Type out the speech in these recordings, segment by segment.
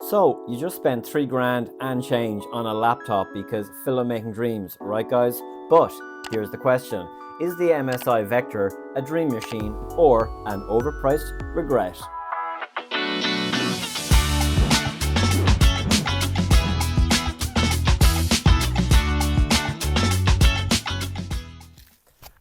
So you just spent 3 grand and change on a laptop because filmmaking dreams, right guys? But here's the question, is the MSI Vector a dream machine or an overpriced regret?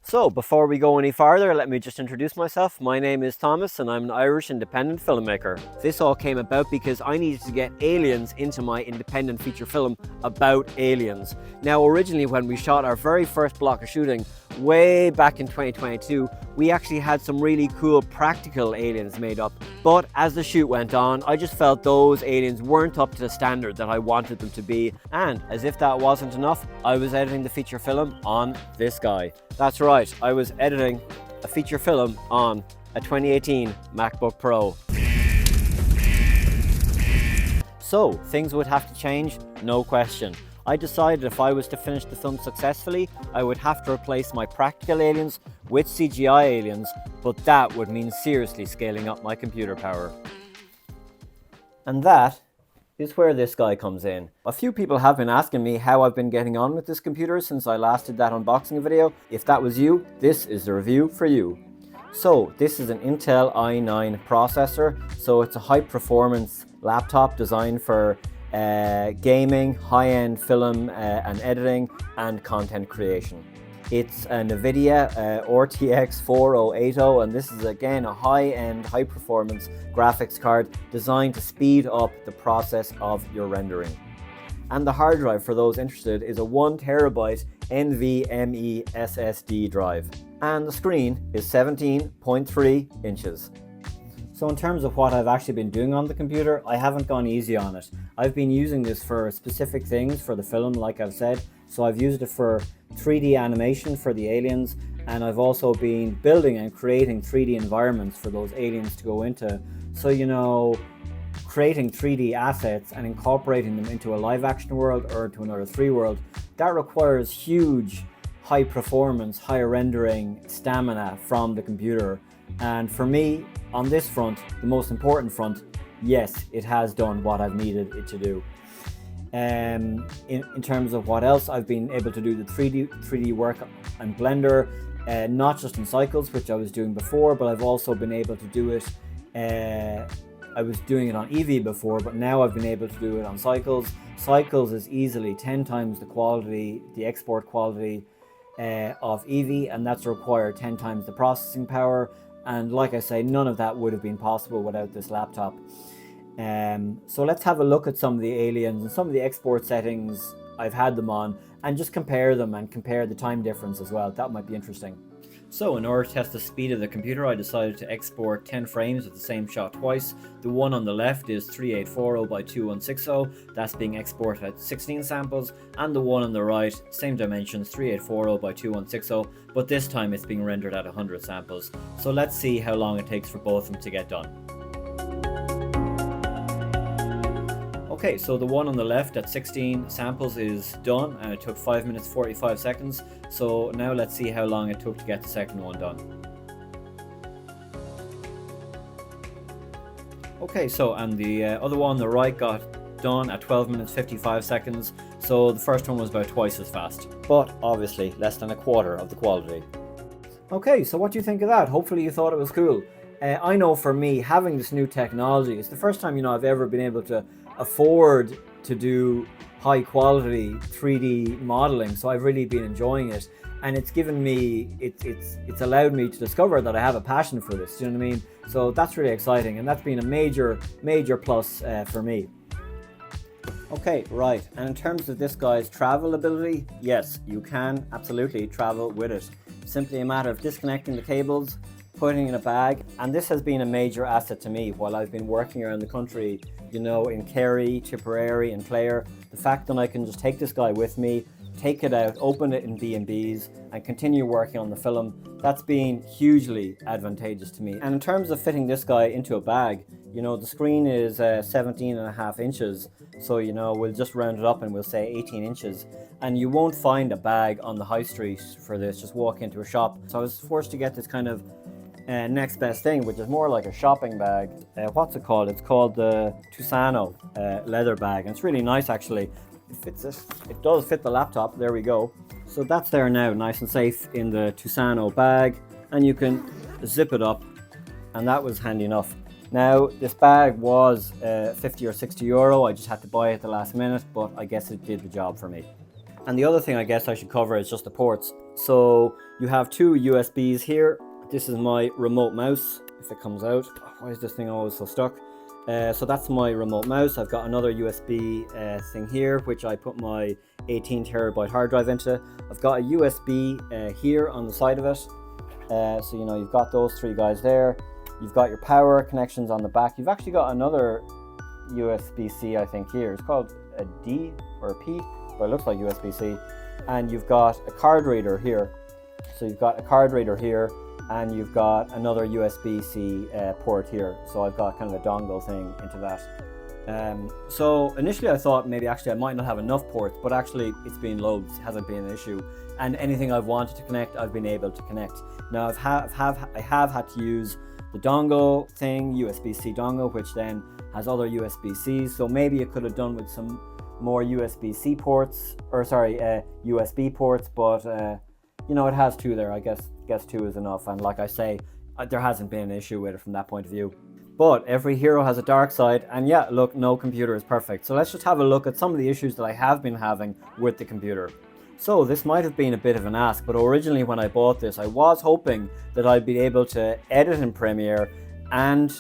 So before we go any farther, let me just introduce myself. My name is Thomas and I'm an Irish independent filmmaker. This all came about because I needed to get aliens into my independent feature film about aliens. Now originally when we shot our very first block of shooting, way back in 2022, we actually had some really cool practical aliens made up. But as the shoot went on, I just felt those aliens weren't up to the standard that I wanted them to be. And as if that wasn't enough, I was editing the feature film on this guy. That's right, I was editing a feature film on a 2018 MacBook Pro. So things would have to change, no question. I decided if I was to finish the film successfully, I would have to replace my practical aliens with CGI aliens, but that would mean seriously scaling up my computer power. And that is where this guy comes in. A few people have been asking me how I've been getting on with this computer since I last did that unboxing video. If that was you, this is the review for you. So this is an Intel i9 processor, so it's a high performance laptop designed for gaming, high-end film and editing and content creation. It's a NVIDIA RTX 4080 and this is again a high-end, high-performance graphics card designed to speed up the process of your rendering. And the hard drive, for those interested, is a 1TB NVMe SSD drive. And the screen is 17.3 inches. So in terms of what I've actually been doing on the computer, I haven't gone easy on it. I've been using this for specific things for the film, like I've said. So I've used it for 3D animation for the aliens, and I've also been building and creating 3D environments for those aliens to go into. So, you know, creating 3D assets and incorporating them into a live action world or to another 3D world, that requires huge high performance, high rendering stamina from the computer. And for me, on this front, the most important front, yes, it has done what I've needed it to do. In terms of what else, I've been able to do the 3D work in Blender, not just in Cycles, which I was doing before, but I've also been able to do it, I was doing it on Eevee before, but now I've been able to do it on Cycles. Cycles is easily 10 times the quality, the export quality of Eevee, and that's required 10 times the processing power. And like I say, none of that would have been possible without this laptop. So let's have a look at some of the aliens and some of the export settings I've had them on and just compare them and compare the time difference as well. That might be interesting. So in order to test the speed of the computer, I decided to export 10 frames of the same shot twice. The one on the left is 3840 by 2160, that's being exported at 16 samples, and the one on the right, same dimensions, 3840 by 2160, but this time it's being rendered at 100 samples. So let's see how long it takes for both of them to get done. Okay, so the one on the left at 16 samples is done and it took 5 minutes 45 seconds. So now let's see how long it took to get the second one done. Okay, so and the other one on the right got done at 12 minutes 55 seconds. So the first one was about twice as fast, but obviously less than a quarter of the quality. Okay, so what do you think of that? Hopefully you thought it was cool. I know for me, having this new technology, it's the first time, you know, I've ever been able to afford to do high quality 3D modeling, so I've really been enjoying it, and it's given me, it's allowed me to discover that I have a passion for this, you know what I mean? So that's really exciting, and that's been a major plus for me. Okay, right, and in terms of this guy's travel ability, yes, you can absolutely travel with it. Simply a matter of disconnecting the cables, putting it in a bag, and this has been a major asset to me while I've been working around the country, you know, in Kerry, Tipperary and Clare. The fact that I can just take this guy with me, take it out, open it in B&Bs and continue working on the film, that's been hugely advantageous to me. And in terms of fitting this guy into a bag, you know, the screen is 17.5 inches, so you know, we'll just round it up and we'll say 18 inches. And you won't find a bag on the high street for this, just walk into a shop. So I was forced to get this kind of next best thing, which is more like a shopping bag. What's it called? It's called the Tusano leather bag, and it's really nice actually. It fits it. It does fit the laptop. There we go. So that's there now, nice and safe in the Tusano bag, and you can zip it up, and that was handy enough. Now this bag was 50 or 60 euro. I just had to buy it at the last minute, but I guess it did the job for me. And the other thing I guess I should cover is just the ports. So you have two USBs here. This is my remote mouse, if it comes out. Why is this thing always so stuck? So that's my remote mouse. I've got another USB thing here, which I put my 18 terabyte hard drive into. I've got a USB here on the side of it. So you know, you've got those three guys there. You've got your power connections on the back. You've actually got another USB-C, I think, here. It's called a D or a P, but it looks like USB-C. And you've got a card reader here. So you've got a card reader here, and you've got another USB-C port here. So I've got kind of a dongle thing into that. So initially I thought maybe actually I might not have enough ports, but actually it's been loads, it hasn't been an issue. And anything I've wanted to connect, I've been able to connect. Now I have had to use the dongle thing, USB-C dongle, which then has other USB-Cs. So maybe it could have done with some more USB-C ports, or sorry, USB ports, but you know, it has two there. I guess two is enough. And like I say, there hasn't been an issue with it from that point of view. But every hero has a dark side, and yeah, look, no computer is perfect. So let's just have a look at some of the issues that I have been having with the computer. So this might have been a bit of an ask, but originally when I bought this, I was hoping that I'd be able to edit in Premiere and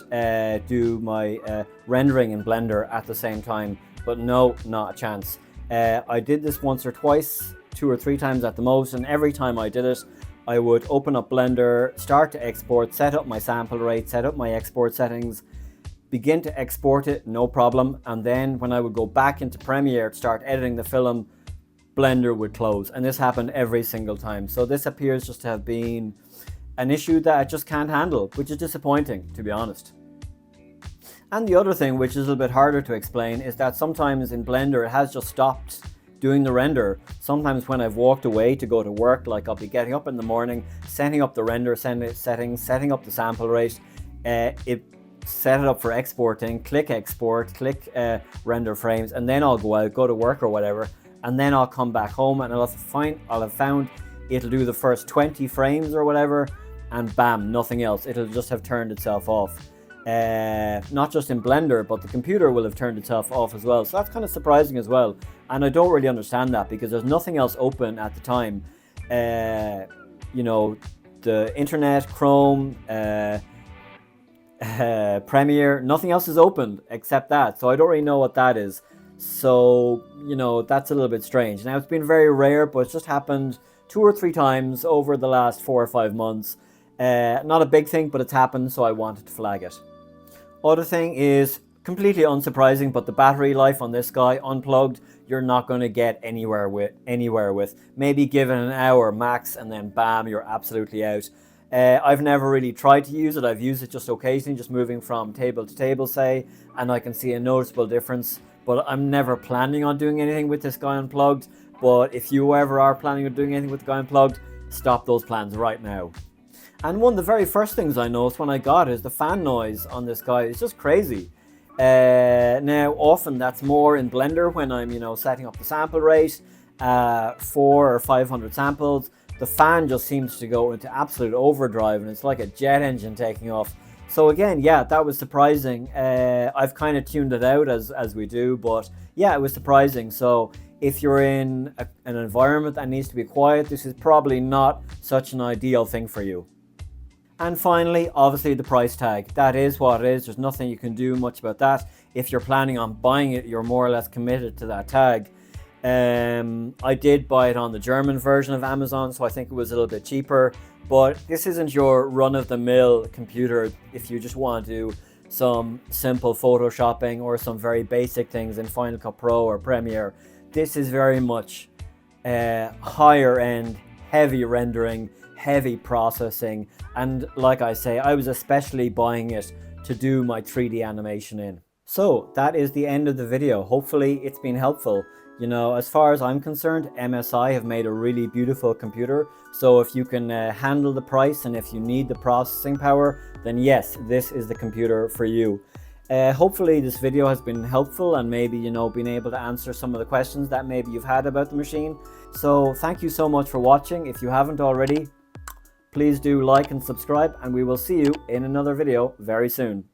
do my rendering in Blender at the same time, but no, not a chance. I did this once or twice, 2 or 3 times at the most, and every time I did it, I would open up Blender, start to export, set up my sample rate, set up my export settings, begin to export it, no problem, and then when I would go back into Premiere to start editing the film, Blender would close, and this happened every single time. So this appears just to have been an issue that I just can't handle, which is disappointing, to be honest. And the other thing, which is a little bit harder to explain, is that sometimes in Blender it has just stopped doing the render. Sometimes when I've walked away to go to work, like I'll be getting up in the morning, setting up the render settings, setting up the sample rate, it set it up for exporting, click export, click render frames, and then I'll go out, go to work or whatever, and then I'll come back home and I'll have found it'll do the first 20 frames or whatever, and bam, nothing else. It'll just have turned itself off. Not just in Blender, but the computer will have turned itself off as well. So that's kind of surprising as well. And I don't really understand that because there's nothing else open at the time. You know, the internet, Chrome, Premiere, nothing else is open except that. So I don't really know what that is. So, you know, that's a little bit strange. Now, it's been very rare, but it's just happened 2 or 3 times over the last 4 or 5 months. Not a big thing, but it's happened, so I wanted to flag it. Other thing is completely unsurprising, but the battery life on this guy, unplugged, you're not going to get anywhere with. Maybe give it an hour max, and then bam, you're absolutely out. I've never really tried to use it. I've used it just occasionally, just moving from table to table, say, and I can see a noticeable difference. But I'm never planning on doing anything with this guy unplugged. But if you ever are planning on doing anything with the guy unplugged, stop those plans right now. And one of the very first things I noticed when I got it is the fan noise on this guy is just crazy. Now, often that's more in Blender when I'm, you know, setting up the sample rate, 400 or 500 samples. The fan just seems to go into absolute overdrive, and it's like a jet engine taking off. So again, yeah, that was surprising. I've kind of tuned it out as we do, but yeah, it was surprising. So if you're in an environment that needs to be quiet, this is probably not such an ideal thing for you. And finally, obviously the price tag. That is what it is. There's nothing you can do much about that. If you're planning on buying it, you're more or less committed to that tag. I did buy it on the German version of Amazon, so I think it was a little bit cheaper. But this isn't your run-of-the-mill computer if you just want to do some simple photoshopping or some very basic things in Final Cut Pro or Premiere. This is very much higher end, heavy rendering, heavy processing, and like I say, I was especially buying it to do my 3D animation in. So that is the end of the video. Hopefully it's been helpful. You know, as far as I'm concerned, MSI have made a really beautiful computer. So if you can handle the price and if you need the processing power, then yes, this is the computer for you. Hopefully this video has been helpful and maybe, you know, been able to answer some of the questions that maybe you've had about the machine. So thank you so much for watching. If you haven't already, please do like and subscribe, and we will see you in another video very soon.